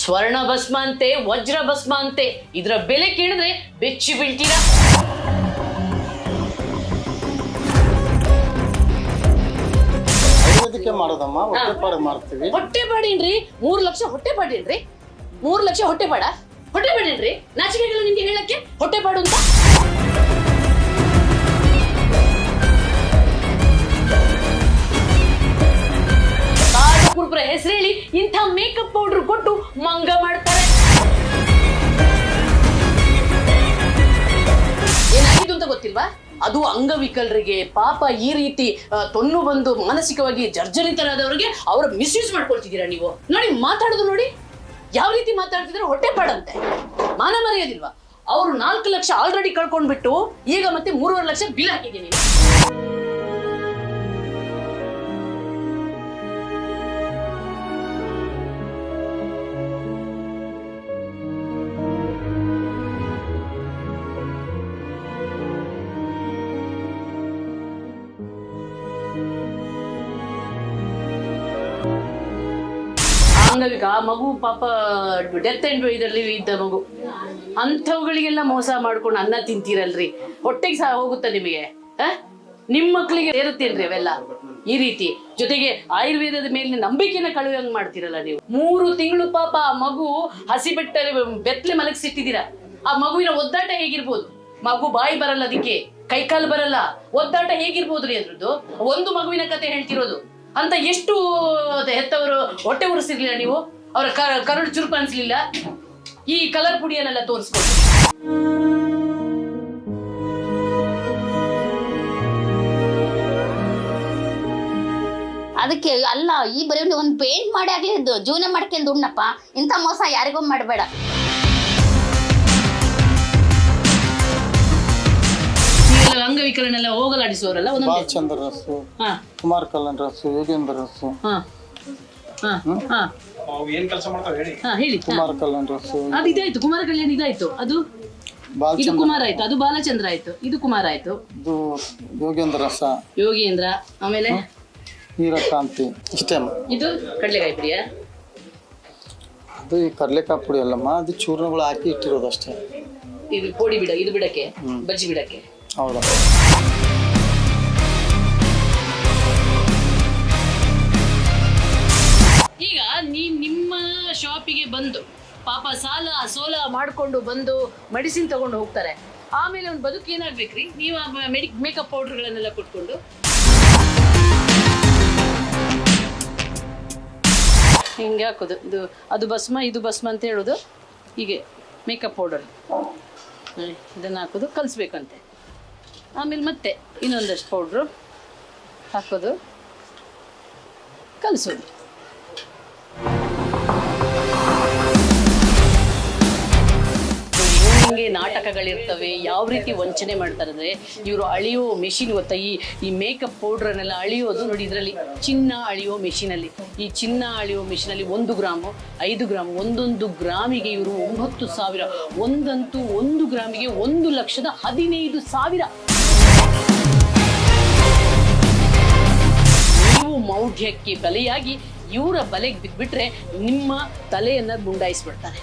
ಸ್ವರ್ಣ ಭಸ್ಮ ಅಂತೆ, ವಜ್ರ ಭಸ್ಮ ಅಂತೆ. ಇದರ ಬೆಲೆ ಕೇಳಿದ್ರೆ ಬೆಚ್ಚಿ ಬೀಳ್ತೀರಾ. ಮಾಡೋದಮ್ಮ ಹೊಟ್ಟೆಪಾಡು ಮಾಡ್ತೀವಿ. ಹೊಟ್ಟೆಪಾಡೇನ್ರಿ? 3 ಲಕ್ಷ ಹೊಟ್ಟೆಪಾಡೇನ್ರಿ? 3 ಲಕ್ಷ ಹೊಟ್ಟೆಪಾಡ? ಹೊಟ್ಟೆಪಾಡೇನ್ರಿ? ನಾಚಿಕೆಗಳು ನಿಮ್ಗೆ ಹೇಳಕ್ಕೆ ಹೊಟ್ಟೆಪಾಡು ಅಂತ? ಕುರುಪುರ ಹೆಸರು ಹೇಳಿ ಇಂಥ ಮೇಕಪ್ ಪೌಡರ್ ಕೊಟ್ಟು ಮಂಗ ಮಾಡ್ತಾರೆ. ಏನಾಗಿದ್ದು ಅಂತ ಗೊತ್ತಿಲ್ವಾ? ಅದು ಅಂಗವಿಕಲರಿಗೆ ಪಾಪ ಈ ರೀತಿ ತೊನ್ನು ಬಂದು ಮಾನಸಿಕವಾಗಿ ಜರ್ಜರಿತರಾದವರಿಗೆ ಅವರ ಮಿಸ್ಯೂಸ್ ಮಾಡ್ಕೊಳ್ತಿದ್ದೀರಾ ನೀವು. ನೋಡಿ ಮಾತಾಡೋದು ನೋಡಿ ಯಾವ ರೀತಿ ಮಾತಾಡ್ತಿದ್ರೆ. ಹೊಟ್ಟೆಪಾಡಂತೆ, ಮಾನ ಮರ್ಯಾದಿಲ್ವಾ? ಅವರು 4 ಲಕ್ಷ ಆಲ್ರೆಡಿ ಕಳ್ಕೊಂಡ್ಬಿಟ್ಟು ಈಗ ಮತ್ತೆ 3.5 ಲಕ್ಷ ಬಿಲ್ ಹಾಕಿದ್ದೀನಿ. ಅಂಗವಿಕ ಆ ಮಗು ಪಾಪ ಡೆತ್ ಅಂಡ್ ಇದರಲ್ಲಿ ಇದ್ದ ಮಗು. ಅಂಥವುಗಳಿಗೆಲ್ಲ ಮೋಸ ಮಾಡ್ಕೊಂಡು ಅನ್ನ ತಿಂತೀರಲ್ರಿ, ಹೊಟ್ಟೆಗೆ ಸಹ ಹೋಗುತ್ತ ನಿಮಗೆ. ನಿಮ್ಮ ಮಕ್ಕಳಿಗೆ ಸೇರುತ್ತೇನ್ರಿ ಅವೆಲ್ಲ ಈ ರೀತಿ? ಜೊತೆಗೆ ಆಯುರ್ವೇದದ ಮೇಲಿನ ನಂಬಿಕೆನ ಕಳುವಂಗ್ ಮಾಡ್ತೀರಲ್ಲ ನೀವು. 3 ತಿಂಗಳು ಪಾಪ ಆ ಮಗು ಹಸಿ ಬೆತ್ತಲೆ ಮಲಗಿಸಿಟ್ಟಿದ್ದೀರಾ. ಆ ಮಗುವಿನ ಒದ್ದಾಟ ಹೇಗಿರ್ಬೋದು? ಮಗು ಬಾಯಿ ಬರಲ್ಲ, ಅದಕ್ಕೆ ಕೈಕಾಲು ಬರಲ್ಲ, ಒದ್ದಾಟ ಹೇಗಿರ್ಬೋದ್ರಿ ಅದ್ರದ್ದು? ಒಂದು ಮಗುವಿನ ಕತೆ ಹೇಳ್ತಿರೋದು ಅಂತ. ಎಷ್ಟು ಹೆತ್ತವರು ಹೊಟ್ಟೆ ಉರಿಸಿರ್ಲಿಲ್ಲ ನೀವು? ಅವರ ಕರುಳು ಚುರುಕು ಅನ್ಸ್ಲಿಲ್ಲ? ಈ ಕಲರ್ ಪುಡಿಯನ್ನೆಲ್ಲ ತೋರಿಸ್ಕೊಂಡು ಅದಕ್ಕೆ ಅಲ್ಲ, ಈ ಬರೀ ಒಂದು ಪೇಂಟ್ ಮಾಡಿ ಆಗ್ಲಿ ಜೀವನ ಮಾಡ್ಕೊಂಡು ಉಣ್ಣಪ್ಪ. ಇಂಥ ಮೋಸ ಯಾರಿಗೂ ಮಾಡಬೇಡ. ಅಂಗವಿಕಲನೆಲ್ಲ ಹೋಗಲಾಡಿಸುವವರಲ್ಲ ಬಾಲಚಂದ್ರ ರಸು, ಕುಮಾರ್ ಕಲ್ಯಾಣ್ ರಸು, ಯೋಗೇಂದ್ರ ರಸು. ಹೇಳಿ. ಕುಮಾರ್ ಕಲ್ಯಾಣ್ ರಸು ಅದು ಇದಾಯ್ತು, ಕುಮಾರ ಕಲ್ಯಾಣ್ ಇದಾಯ್ತು. ಅದು ಇದು ಕುಮಾರ್ ಆಯ್ತು, ಅದು ಬಾಲಚಂದ್ರ ಆಯ್ತು, ಇದು ಕುಮಾರ್ ಆಯ್ತು, ಇದು ಯೋಗೇಂದ್ರ ರಸ, ಯೋಗೇಂದ್ರ. ಆಮೇಲೆ ಹೀರಕಾಂತಿ. ಇಷ್ಟೇ. ಇದು ಕಡಲೆಕಾಯಿ ಪುಡಿಯ? ಅದು ಈ ಕಡಲೆಕಾಯಿ ಪುಡಿ ಅಲ್ಲಮ್ಮ, ಅದು ಚೂರ್ಣಗಳು ಹಾಕಿ ಇಟ್ಟಿರೋದು ಅಷ್ಟೇ. ಇದು ಪುಡಿ ಬಿಡ, ಇದು ಬಿಡಕ್ಕೆ, ಬಜ್ಜಿ ಬಿಡಕ್ಕೆ. ಹೌದಾ? ಈಗ ನಿಮ್ಮ ಶಾಪಿಗೆ ಬಂದು ಪಾಪ ಸಾಲ ಸೋಲ ಮಾಡ್ಕೊಂಡು ಬಂದು ಮೆಡಿಸಿನ್ ತಗೊಂಡು ಹೋಗ್ತಾರೆ. ಆಮೇಲೆ ಒಂದು ಬದುಕು ಏನಾಗ್ಬೇಕ್ರಿ? ನೀವು ಮೇಕಪ್ ಪೌಡರ್ಗಳನ್ನೆಲ್ಲ ಕೊಟ್ಕೊಂಡು ಹಿಂಗೆ ಹಾಕೋದು. ಇದು ಅದು ಭಸ್ಮ, ಇದು ಭಸ್ಮ ಅಂತ ಹೇಳೋದು. ಹೀಗೆ ಮೇಕಪ್ ಪೌಡರ್ ಇದನ್ನು ಹಾಕೋದು, ಕಲಿಸ್ಬೇಕಂತೆ. ಆಮೇಲೆ ಮತ್ತೆ ಇನ್ನೊಂದಷ್ಟು ಪೌಡ್ರು ಹಾಕೋದು, ಕಲಿಸೋದು. ಹಿಂಗೆ ನಾಟಕಗಳಿರ್ತವೆ. ಯಾವ ರೀತಿ ವಂಚನೆ ಮಾಡ್ತಾರೆ ಅಂದರೆ, ಇವರು ಅಳಿಯೋ ಮೆಷಿನ್ ಗೊತ್ತಾ? ಈ ಮೇಕಪ್ ಪೌಡ್ರನ್ನೆಲ್ಲ ಅಳಿಯೋದು ನೋಡಿ. ಇದರಲ್ಲಿ ಚಿನ್ನ ಅಳಿಯೋ ಮೆಷಿನಲ್ಲಿ, ಈ ಚಿನ್ನ ಅಳಿಯೋ ಮೆಷಿನಲ್ಲಿ 1 ಗ್ರಾಮು, 5 ಗ್ರಾಮು, 1 ಗ್ರಾಮಿಗೆ ಇವರು 9,000. ಒಂದಂತೂ 1 ಗ್ರಾಮಿಗೆ 1,15,000. ನೀವು ಮೌಢ್ಯಕ್ಕೆ ಬಲಿಯಾಗಿ ಇವರ ಬಲೆಗೆ ಬಿದ್ದುಬಿಟ್ರೆ ನಿಮ್ಮ ತಲೆಯನ್ನು ಗುಂಡಾಯಿಸ್ಬಿಡ್ತಾರೆ.